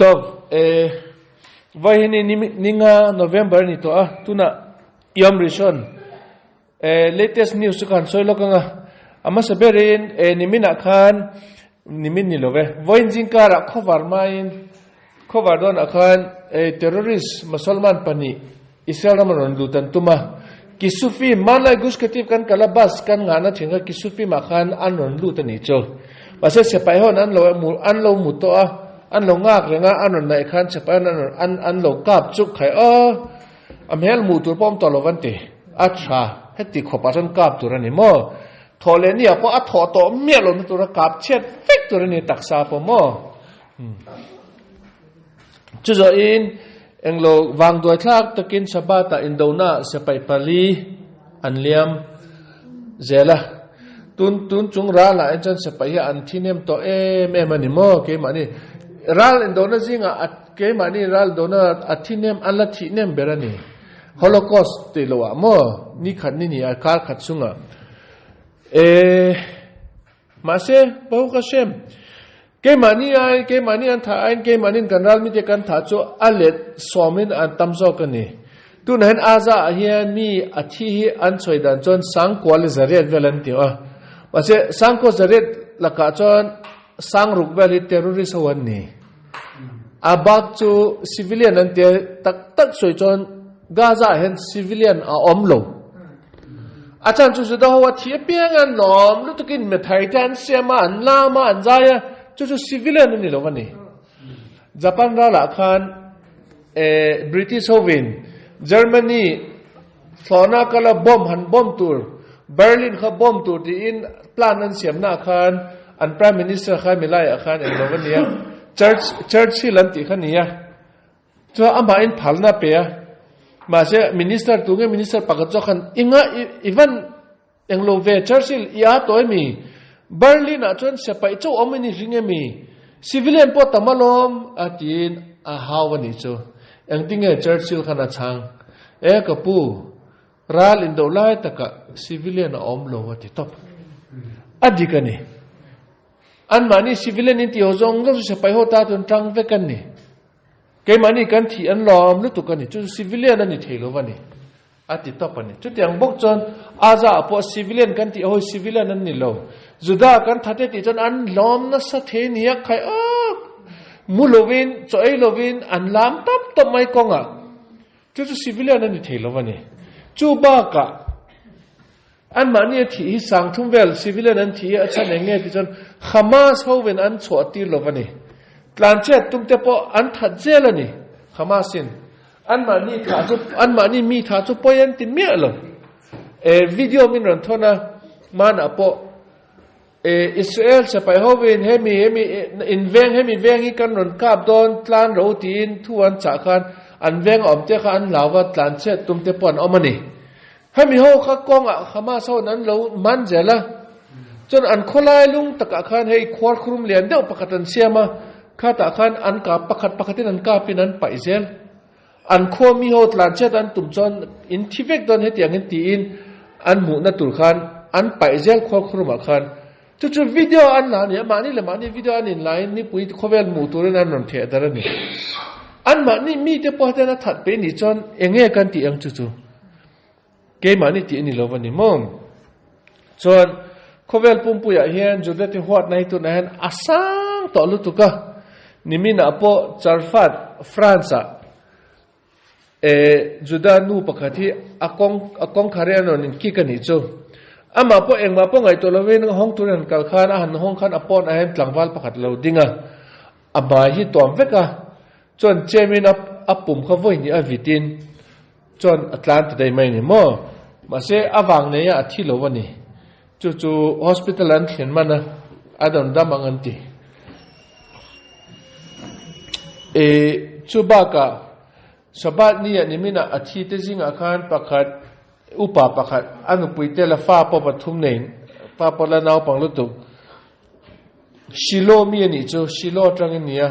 top vai hini ninga November ni to tuna yom rishon latest news kan soilo kanga ama saberin nimina khan nimin ni love voin jinkara cover don akan terrorist musulman pani Israel manon lutan tuma kisufi malai guskatif kan kalabas kan ngana thinga kisufi makhan anon lutan ni cho base sepai hon an lo muto an lo ngak renga anon nai khan sepai an lo kap chuk khai amhel mutur pom tolowante acha heti khopasan kap turani mo thole ni apo a tho to mielo na tura kap chet fek turani taksa po mo chuzo in englo wang doi thak takin sabata indona sepai pali anliam zela tun chung ra la chan sepai an thinem to mani mo ke mani ral indona zinga ke mani ral dona athinem alla thinem berani holocaust te lowa mo ni khat ni akar khat sunga mase bahu kasem ke mani an tha ain ke mani kanral mi te kan tha cho alet somin an tamzo kani tun hen aza hian mi athi hi an choidan chon sang kwal zaret velan ti mase sang ko zaret laka chon sang rukbel terrorist wan ni abak chu civilian an te tak soi chon Gaza hen civilian omlo achan chu da wa thie piang an nom lu tukin me thai tan sema an lama an zaya chu civilian ni lo wani Japan ra la khan British Hovin Germany thona kala bomb tur Berlin kha bomb tur ti in plan an siam na khan an prime minister kha milai khan en lo wani church hilan ti khania cho ama in phalna pe mase minister tunge minister pagatso khan inga even englo ve churchill ya toimi Berlin a chon sepai cho omini ringemi civilian po tamalom atin a hawani cho engtinge churchill khana chang kapu ral indolai taka civilian omlo wati top adikani an mani civilian inti hozong lo sepai hota tun tang vekani ke mani kan thi an lom lu tukani chu civilian ani thelo wani ati topani chu tiang bok chon aza apo civilian kan ti hoi civilian an ni lo juda kan thate ti chon an lom na sa the niya khai mulovin choi lovin an lam top mai konga chu civilian ani thelo wani chu ba ka an mani thi sang thum vel civilian an thi achan enge ti chon Hamas hoven an choti lo wani tlanchet tumte po an thatjelani Hamasin an mani mi tha chu poyen tin mi alo video min ron thona man apo Israel se pai hovin hemi hemi veng hi kan ron kap don tlan ro tin thuan cha khan an veng omte khan lawa tlanchet tumte pon omani hemi ho kha konga Hamas ho nan lo man jela chon an kholai lung taka khan hei khwar khrum lian deuh pakatan siama khata khan an ka pakhatin an ka pinan paizel an khomi ho tlanchet an tumchon in thivek don hetiang in ti in an mu na tur khan an paizel khor khuruma khan chu video an la ni mani video an in line ni pui khovel mu turin an non the darani an mani mi te po na that pe ni chon enge kan ti ang chu ke mani ti ni lovani mom chon khovel pumpuya hian judati hot nai tu nan asang to lu tuka nimina po Charfat France juda nu pakati akong kharianon in kikani chu ama po engma po ngai to lovin hong turan kalkhan han hong khan apon ahem tlangwal pakhat lo dinga aba hi tom veka chon chemin apum khawoi ni avitin chon atlant dai mai ni mo mase awang ne ya athi lo wani chu hospital an thlen mana adon damangan ti chubaka sabat ni nimina athi te jinga khan pakhat upa pakhat anu puite la fa po pathum nei pa pola naw panglutu shilo mi ni chu shilo tang nia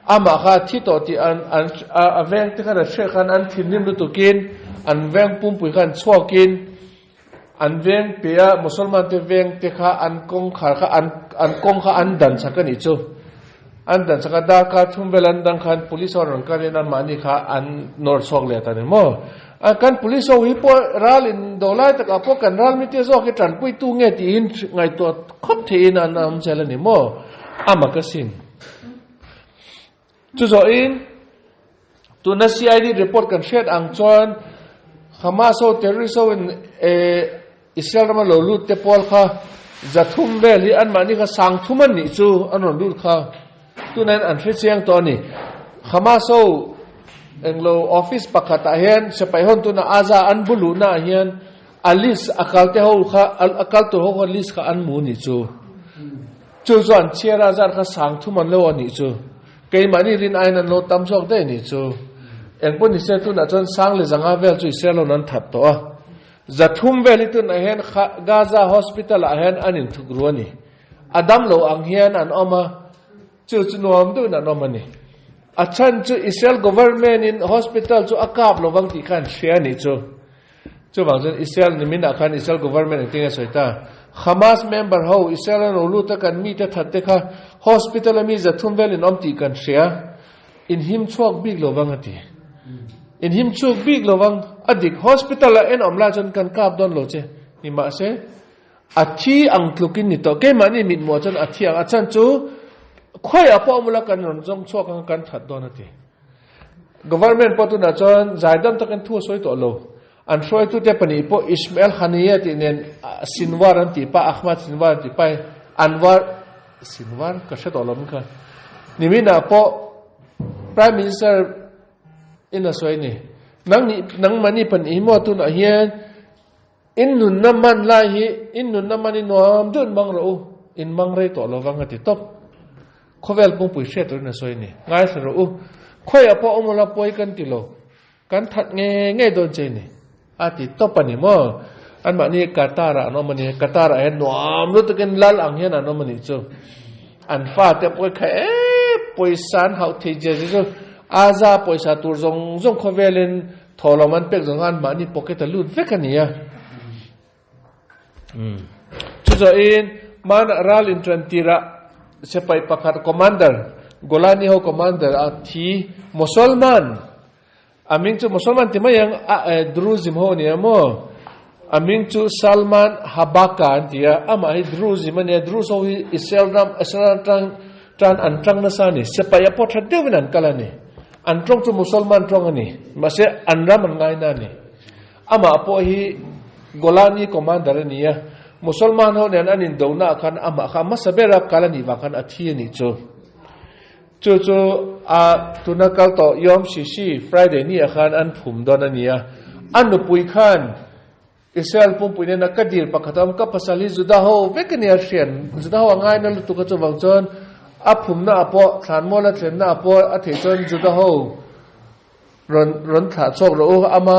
ama kha thi to ti an aveng te khan she khan an thinim lu tukin an veng pum pui khan chhokin an veng pea musulman te veng te kha an kong kha an kong kha an dan sakani chu อันดันสักดาการทุ่มเวลันดังคัน police orang kali nan mani kha an nor sok le ta ne mo akan police o hipo ral in dolai tak apo kan ral mi te zo ke tran pui tu nge ti in ngai to khop the in an am chela ni mo ama ka sin chu zo in tu na CID report kan shed ang chon Hamas o terrorist o in Israel ma lo lut te pol kha zathum vel hi an mani kha sang thuman ni chu anon lut kha tu nan an thre chiang to ni Hamas o englo office pakata hian sepai hon tu na aza an bulu na hian alis akalte ho kha akal to ho alis kha an mu ni chu chuan chiara zar kha sang thuman lo ani chu kei mani rin aina no tamsok de ni chu engpon ni se tu na chon sang le zanga vel chu selo nan that to zathum vel tu na hian Gaza hospital a hian anin thukruani adam lo ang hian an oma chu nuam du na nomani achan chu Israel government in hospital chu akap lo wang ti khan share ni chu bang chen Israel ni min akhan Israel government tinga soita Hamas member ho Israel no lu ta kan mi ta thatte kha hospital mi zathum vel in om ti kan share in him chok big lo wang ati in him chok big lo wang adik hospital la en om la chon kan kap don lo che ni ma se athi ang tlukin ni to ke mani mit mo chon athi ang achan chu khoi apo mula kan ron jong chok kan that don ati government patu na chon zaidam takan thu soi to lo an soi tu te pani po Ismail Haniyat inen Sinwar an ti pa Ahmad Sinwar ti pa Anwar Sinwar ka sha to lom ka nimina po prime minister ina soi ni nang mani pan imo tu na hian innun naman lahi innun naman inom dun mang ro in mang re to lo wang ati top khovel pung pui she to na soi ni ngai sa ro khoi apo omola poi kan ti lo kan that nge don che ni ati top ani mo an ma ni katara no mani katara en nom lu takin lal ang hian no mani chu an fa te poi kha poi san hau the je ju aza poisa tur zong khovelin tholoman pek zong an ma ni pocket a lut vekania chuzo in man ral in trantira sepai pakhat commander golani ho commander a thi musulman aming chu musulman ti mayang druzim ho ni amo aming chu Salman Habaka antia ama hi druzim ani druzo hi Israel tran antang na sani sepai apot hadewinan kalani antrong tu musulman trong ani mase anram ngai na ni ama apo hi golani commander ni ya musulman ho nen anin dona khan ama kha masabera kalani wa khan athi ni chu a tunakal to yom shishi Friday ni khan an phum don ani ya anu pui khan Israel pum pui ne nakadir pakhatam ka pasali juda ho vekania shen juda ho ngai na lu tu ka chu wang chon aphum na apo than mola thren na apo a the chon juda ho ron tha chok ro ama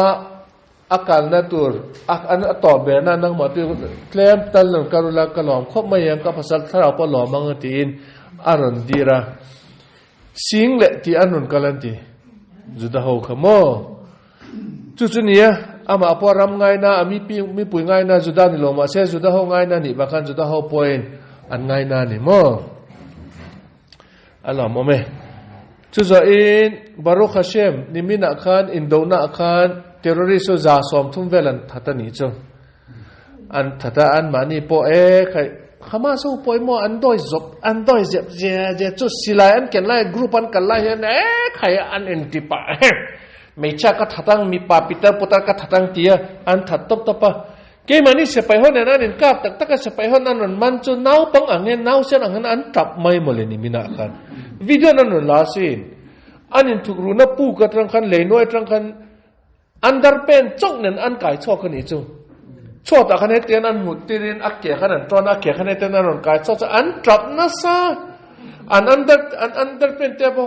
akal na tur an to be na nang ma tu klem tal nang karula kalom khop ma yang ka pasal thara po lo mang tin aron dira sing le ti anun kalanti juda ho khamo chu niya ama apo ram ngai na ami pi mi pui ngai na juda ni lo ma se juda ho ngai na ni bakan juda ho point an ngai na ni mo Allah mome chuzo in Baruch Hashem nimina khan indona khan terrorist za som thum velan thatani chu an thata an mani po khai Hamas o poi mo an doi je chu silai an ken lai group an kan lai hen khai an entipa mecha ka thatang mi pa Peter putar ka thatang tia an that top topa ke mani se pai hon an in kap tak se pai hon an man chu nau pang angen nau sen an tap mai mole ni mina khan video nan la sin anin thukru na pu ka trang khan le noi trang khan underpen chok nen an kai chok ni chu chot ta khan he ten an mutirin akke khan an ton akke khan he ten an kai chok an trap na sa an underpen te po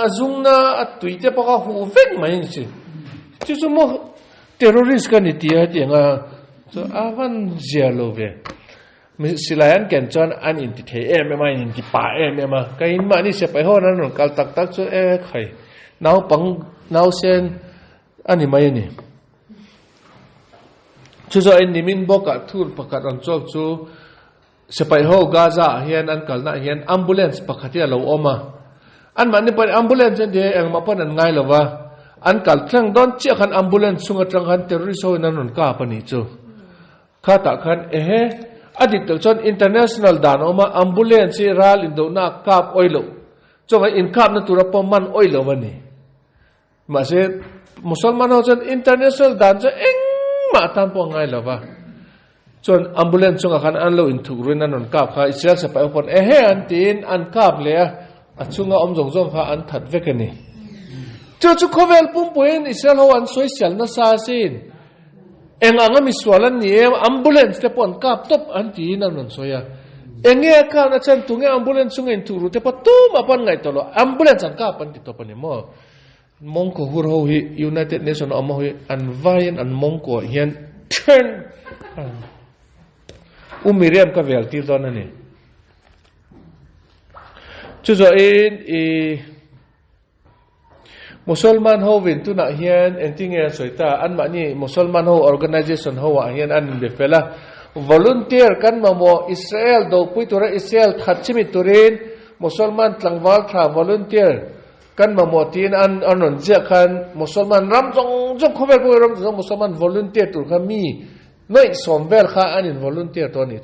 azungna atui te po hu vek mai chi chu mo terrorist kan itia tinga so avan zialove silayan ken chon an in the mai in ti pa ma kain ma ni se pai ho nan kal tak chu khai nau pang nau sen ani mai ni chu zo en nimin boka thur pakat an chok chu sepai ho Gaza hian an kalna hian ambulance pakhatia lo oma an mani par ambulance de ang mapan an ngai lova an kal tlang don che khan ambulance sunga tlang han terrorist ho nanon ka pani chu khata khan ehe adik tel chon international dan oma ambulance ral indo na kap oilo chonga in kap na tura poman oilo wani ma se musalman ho chon international dan cha eng ma tan po ngai lova chon ambulance chunga khan an lo in thuk ruin anon kap kha Israel sepai upon ehe an tin an kap le achunga omjong jong kha an that vekani chu khovel pumpuin Israel ho an social na sa sin enganga miswalan ni ambulance te pon kap top an tin anon soya enge ka na chan tunge ambulance chunga in thuru te patum apan ngai tolo ambulance an kap an ti topani mo mongko hur ho hi United Nation amo hi an vain an mongko hian turn Miriam ka vel ti don ani chuzo in musulman ho win tu na hian entinge soita an mani musulman ho organization ho wa hian an be fela volunteer kan mamo Israel do puitura Israel thatchimi turin musulman tlangwal tha volunteer kan mamo tin an anon je khan musulman ram jong khober ko ram jong musulman volunteer tur khami noi somvel kha anin volunteer to ni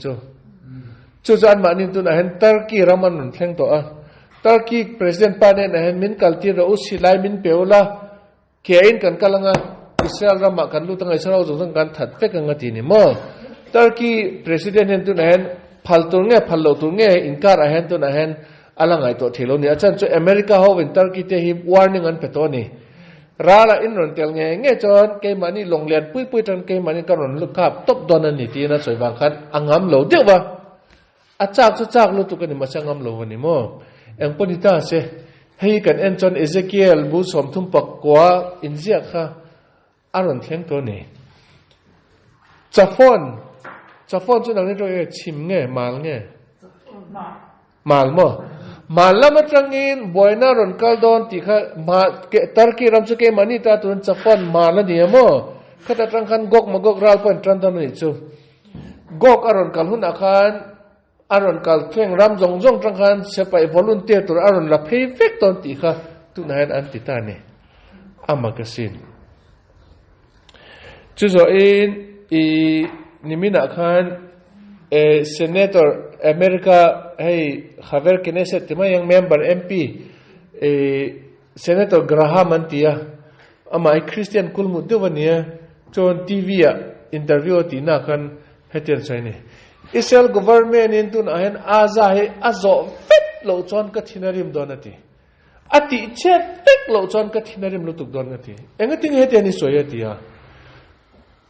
chu an mani tu na hen Turkey raman nun thleng to a Turkey president pane na hen min kalti ro usilai min peula kein kan kalanga Israel rama kan lu tanga Israel jong kan that pe kan ngati ni mo Turkey president hen tu na hen phaltur nge phallo tur nge inkar a hen tu na hen alangai to thilo ni achan chu America ho in Turkey te hi warning an peto ni rala in ron tel nge chon ke mani longlen pui tan ke mani ka ron lukap top don ani ti na choi wang khan angam lo dewa achak lu tu kan ma sangam lo ni mo eng ponita se hei kan en chon Ezekiel bu som thum pak kwa injia kha aron thleng to ni chafon chu nang ni ro chim nge mal nge mal mo malama trangin boina ron kaldon ti kha ma ke Turkey ram chu ke mani ta tun chafon mala ni mo khata trang khan gok magok ral pon tran tan ni chu gok aron kal hun akhan aron kal thleng ram jong trang khan sepai volunteer tur aron la phei vek ton ti kha tu na han an ti ta ni amagasin chu zo in nimina khan senator America hey Javier Knesset tima yang member MP senator Graham antia ama Christian kulmu dewania chon TV ya interview ti na kan heten saini Israel government in tun ahen aza he azo vet lo chon ka thinarim donati ati che tek lo chon ka thinarim lutuk donati engating heteni soyatia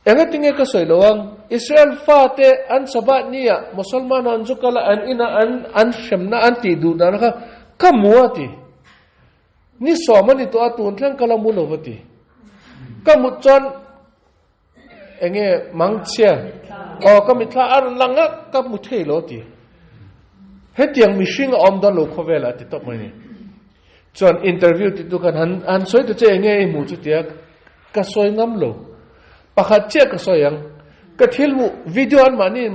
engating ka soilawang Israel fate an sabat niya musulman an zukala an ina an shemna anti du na ka kamuati ni somani to atun thang kala mulovati kamuchon enge mangchia o kamitla ar langa kamuthelo ti hetiang mishing om da lo khovela ti top mani chon interview ti tu kan han soi tu che enge mu chu tiak ka soi ngam lo pakhat che ka soyang ka thilmu video an mani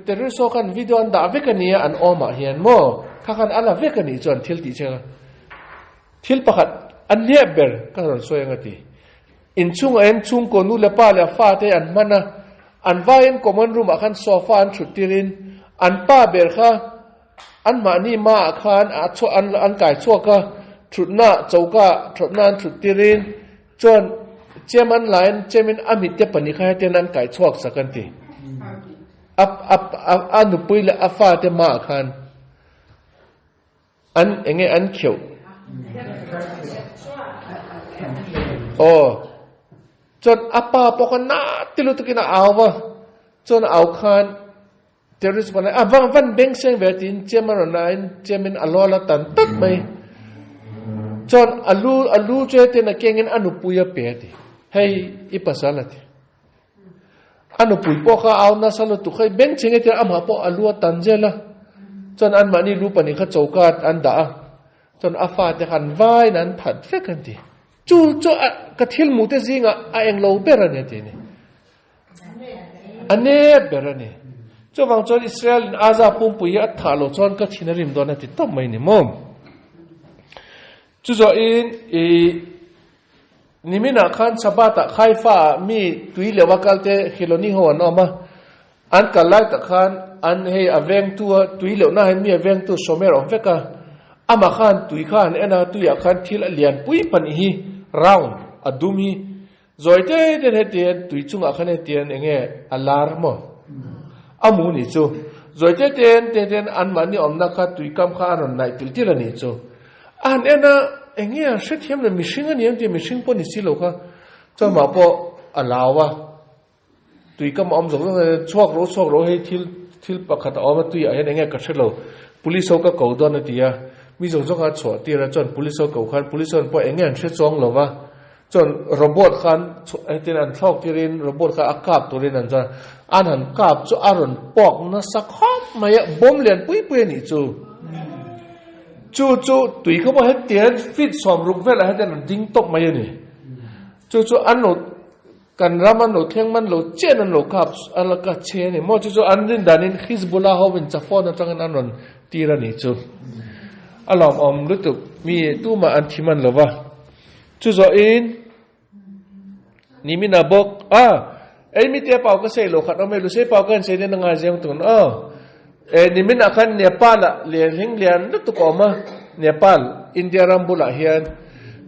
terrorist so kan video an da vekania an oma hian mo kha kan ala vekani chon thil ti che thil pakhat an leber ka ron soyang ati in chung en chung ko nu le pa le fa te an mana an vain common room akan sofa an thutirin an pa ber kha an mani ma khan a cho an kai cho ka thutna chauka thutna an thutirin chon Chairman line chairman amit te pani kha te nan kai chok sakanti anu puila afa te ma khan an enge an kheu chon apa pokona tilu tukina awa chon au khan terrorist bana awang van beng seng vetin chairman line chairman alola tan tak mai chon alu che te na kengen anu puya pe ti hey ipasalati anu pui po kha aw na salo tu khai beng chenge te ama po alua tanjela chon an mani lu pani kha chaukat an da chon afa te khan vai nan phat fekanti chu ka thil mu te zinga a eng lo berane te ni ane berane เจ้าวังจนอิสราเอลอาซาปุ่มปุยอัฐาโลจอนก็ชินริมโดนติดต้มไม่เนี่ยมั่งจู่ๆนี่มีนักขันสบาตะไข่ฟ้ามีตุยเลวกัลเตฮิโลนี่หัวนอมาอันกัลไลตะขันอันเฮอเวงตัวตุยเลวน่าให้มีอเวงตัวสมัยรองเฟกะอามาขันตุยขันเอ็นตุยขันที่ละเลียนปุยปันฮีราวนอดุมีจอยเตเดนเฮเตียนตุยจุงขันเฮเตียนเองอัลลาร์มอามูนิจูจอยเตเตียนอันมันนี่อมนักขัดตุยกำขันอันไหนติลที่ละนี่จูอันเอ็นเองเนี่ยเชื่อเทียมเลยมิชิงอันนี้ที่มิชิงปนิสิโลกะจะมาพออัลลาวะตุยก็มาอมส่งเลยชกรู้ให้ทิลปะขัดออกมาตุยอะไรเงี้ยก็เชื่อเรา police ก็เก่าตอนนั้นที่มีส่งเขาชดที่ละจน police เก่าขัน police พอเองเนี่ยเชื่อจงหรอวะจนระบบขันไอ้ที่นั่นชกที่เรียนระบบขันอากาศตัวเรียนนั่นจนอันนั้นกาบจะอารมณ์ปอกน่าสักข้อมาเยอะบ่มเรียนปุ้ยนี่จู่ตุยเขาบอกให้เตียนฟิตสอมรุกเวลาให้เตียนดิ้งตกมาอย่างนี้จู่อันโนกันรามันโนเทียงมันโนเจนันโนครับอันละก็เชนี่มั่วจู่อันนี้ดานินฮิสบุลาฮาวินจะฟ้อนนั่งกันอันนั้นตีระนี่จู่อัลลอฮ์อมรู้ตุมีตู้มาอันที่มันหรอวะจู่อินนี่มีนาบอกไอ้มีเตียเป่าก็เสียโลขัดเราไม่รู้เสียเป่ากันเสียเนี่ยนางอาเจียงตุนนี่มันอาการเนปาลเลียนหิงเลียนนั่นตุกอมาเนปาลอินเดียรัมบุลาเฮียน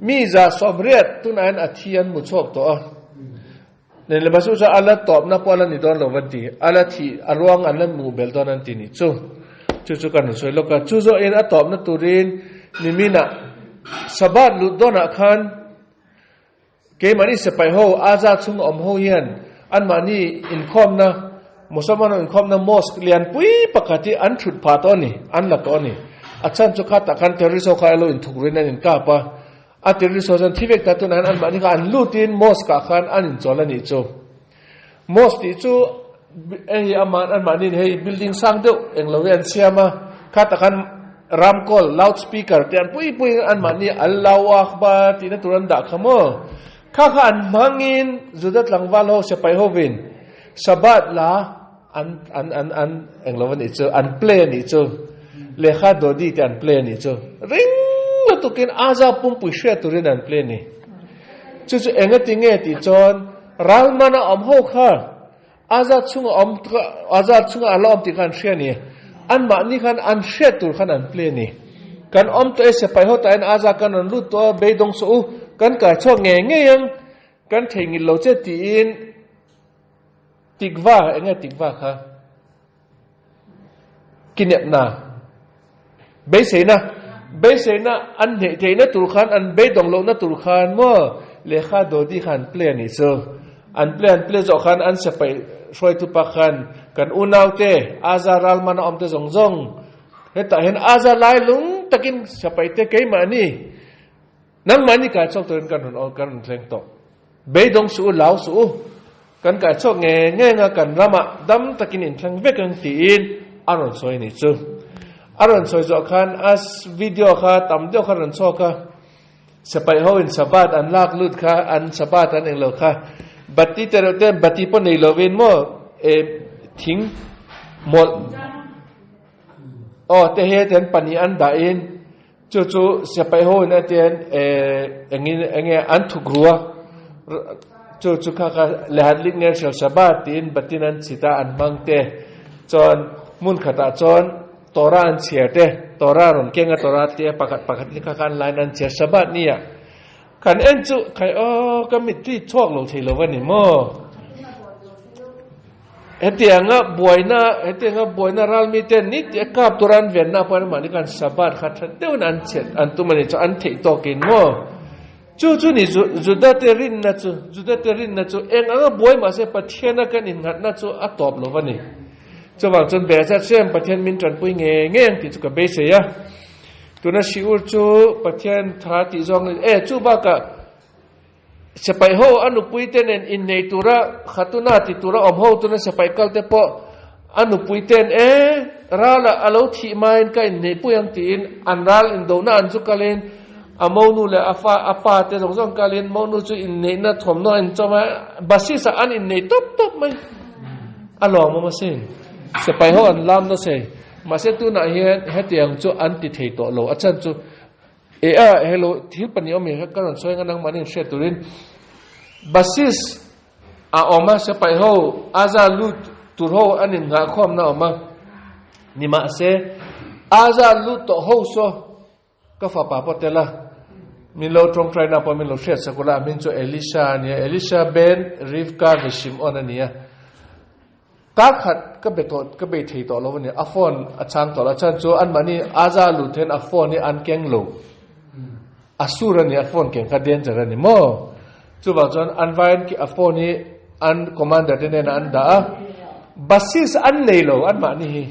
มีจ่าสอบเรียดตุนันอาทิยันมุชอบตัวเนี่ยเลยมาสู้จะอัลลตอบนับว่าลันนี่ตอนเราวันที่อัลลที่อารวงอัลลมูเบลตอนนั้นที่นี่จู่กันสวยโลกาจู่เอ็นอัตอบนัตุรินนี่มีน่ะสบัดลุดโดนอาคารเกมันนี่เสไปโฮอาซาซุงอมโฮเฮียนอันมานี่อินคอมนะมุสลิมอินคอมนะมอสเลียนปุยปกติอันชุดพาตอนี่อันละตอนี่อาจารย์จุกัดตะกันเทอริโซคายโลอินทุกเรื่องนั้นกาปะอันเทอริโซจันที่เวกตัดตัวนั้นอันมานี่ก็อันลูตินมอสกาขันอันอินจอลันนี่จูมอสที่จูอามันอันมานี่เฮ้ยบิลดิ้งสร้างเดียวเองเราเรียนเสียมาขัดตะกันรามคอลลาวด์สปีกเกอร์เตียนปุยอันมานี่อัลลอฮฺอักบาร์ที่นั่นตัวนั้นด่าขโมยข้าขันมังอินจุดนั้นหลังวันเราจะไปโฮวินสบัดละอันเองเราวันนี้เจออันเพลนนี่เจอเลขาโดดีที่อันเพลนนี่เจอริงแล้วตุกินอาซาปุ่มปุยเชื่อตัวเรื่องอันเพลนนี่จู่เองก็ติงเงติจอนรัลมานะอมโฮค่ะอาซาชุ่งอัลลอฮ์ติกันเชื่อนี่อันมานี่กันอันเชื่อตัวขันอันเพลนนี่กันอมตัวเอสไปโฮแต่อันอาซากันอันรู้ตัวเบยดงสูกันกะชอบเงี้ยกันเทงินเราเจตีนติกว่าเองติกว่าค่ะกินเนี่ยนะเบสนะอันเทนะตุลขานอันเบดงโลนะตุลขานว่าเลขาโดดีขันเปลี่ยนนี่เซออันเปลี่ยนจอขันอันจะไปช่วยตุปะขันกันอุณาวเตอาซารัลมันอมเตจงเห็นอาซาไลลุงตะกินจะไปเตเกยมานี่นั่งมันนี่การชอบตัวกันหนุนเอากันแรงตกเบดงสู้เหลาสู้กันการชอบเงี้ยกันรำดำตะกินอินทางเวกันตีนอารมณ์สวยนี่จูอารมณ์สวยจอคันอัสวิดีโอค่ะตำเดียวกันรันชอบค่ะสบายหัวอินสบายอันลากลุดค่ะอันสบายอันเองเลยค่ะบัดที่แต่เราเต้นบัดที่ปนในเราเว้นมั่วทิ้งหมดแต่เฮ็ดปัญญาอันใดจู่สบายหัวนั่นเต้นอย่างงี้อันทุกรัวจู่ข้าก็เลหัดลิกเนี่ยสบายตีนบัดที่นั้นสิตาอันมังเตจนมุนขตาจนตอราอันเสียเตตอราหลงเก่งกับตอราเตปกติข้าการไลน์นั้นเสียสบายนี่ขันเอ็นจู่ใครก็มิตรที่ชอบลงทีละวันนี่มั่วเตียงบวยน่ารัลมีเตนนิดกับตัวรันเวียนน่าพอมันนี่กันสบายขัดเดี๋ยวนั้นเสร็จอันตัวมันจะอันเทตอกินมั่วจู่นี่จุดเตรินนะจู่เองบวยมาเสียปะเทียนนักกันอินหัดนะจู่อัตตอบลงวันนี้จะวางจนเบสเสียมปะเทียนมินจันปุยเงี้ยที่จุกเบสเสียตัวนั้นชิวจู่ปะเทียนทาติจงจู่บ้ากะจะไปโฮอนุปุยเตนอินในตัวระขัตุนาติตัวระอมโฮตัวนั้นจะไปกัลเตปอนุปุยเตนราละอโลทิมาอินกันในปุยอันตีนอันราลอินโดนาอันจุกาเลนอามนูเลอาฟาเตจงกาเลนมนูจูอินในนัทถมนอินจอมาบาสิสอันอินในตบไหมอัลลอฮ์มาเซน se pai ho an lam no se ma se tu na hian hetiang chu an ti thei to lo achan chu hello thil pani omi ha kan soi nganang manin she turin basis a oma se pai ho aza lut tur ho anin nga khom na oma nima se aza lut to ho so ka fa pa potela min lo trong trai na pa min lo shet sakula min chu Elisha ben Rivka ve Shimon ania ka khat ka betot ka be thei to lo ni a phone a chang to la chan chu an mani aza lut then a phone ni an keng lo asura ni a phone keng ka danger ni mo chu ba jon an vain ki a phone ni an commander den an da basis an nei lo an ma ni hi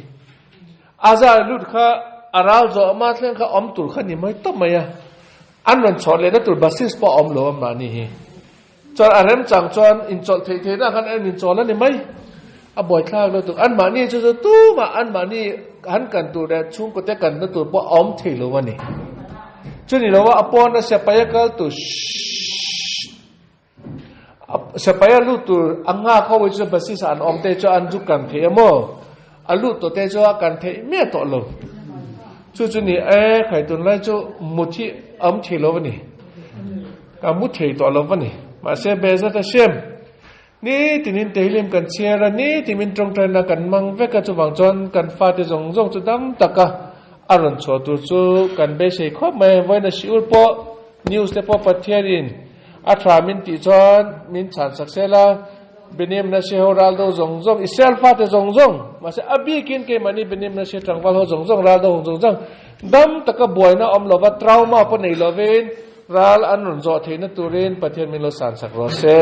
aza lut kha aral zo ma thleng kha om tur kha ni mai to maya an ron chon le na tur basis po om lo ma ni hi chon arem chang chon in chol thei thei na kan an in chol ni mai a boy thlang lo tu an ma ni chu tu ma an ma ni han kan tu da chung ko te kan na tur po om thei lo wa ni chu ni lo wa apon na se pa ya kal tu se pa ya lu tu anga kho wi chu basis an om te cho an ju kan the mo alu to te cho kan the me to lo chu ni khai tun lai chu muthi am thilo wani ka muthi to lo wani ma se be za ta shem ni tinin telim kan chera ni timin trong trai na kan mang ve ka chu wang chon kan fa te jong jong chu dam taka aron cho tu chu kan be sei kho me voi na siul po news te po pathiarin a tra min ti chon min chan saksela benim na se horaldo jong jong isel fa te jong jong ma se abi kin ke mani benim na se tangwal ho jong jong raldo jong jong dam taka boina om lova trauma po nei lovin ral anun zo theina turin pathian min lo san sak ro se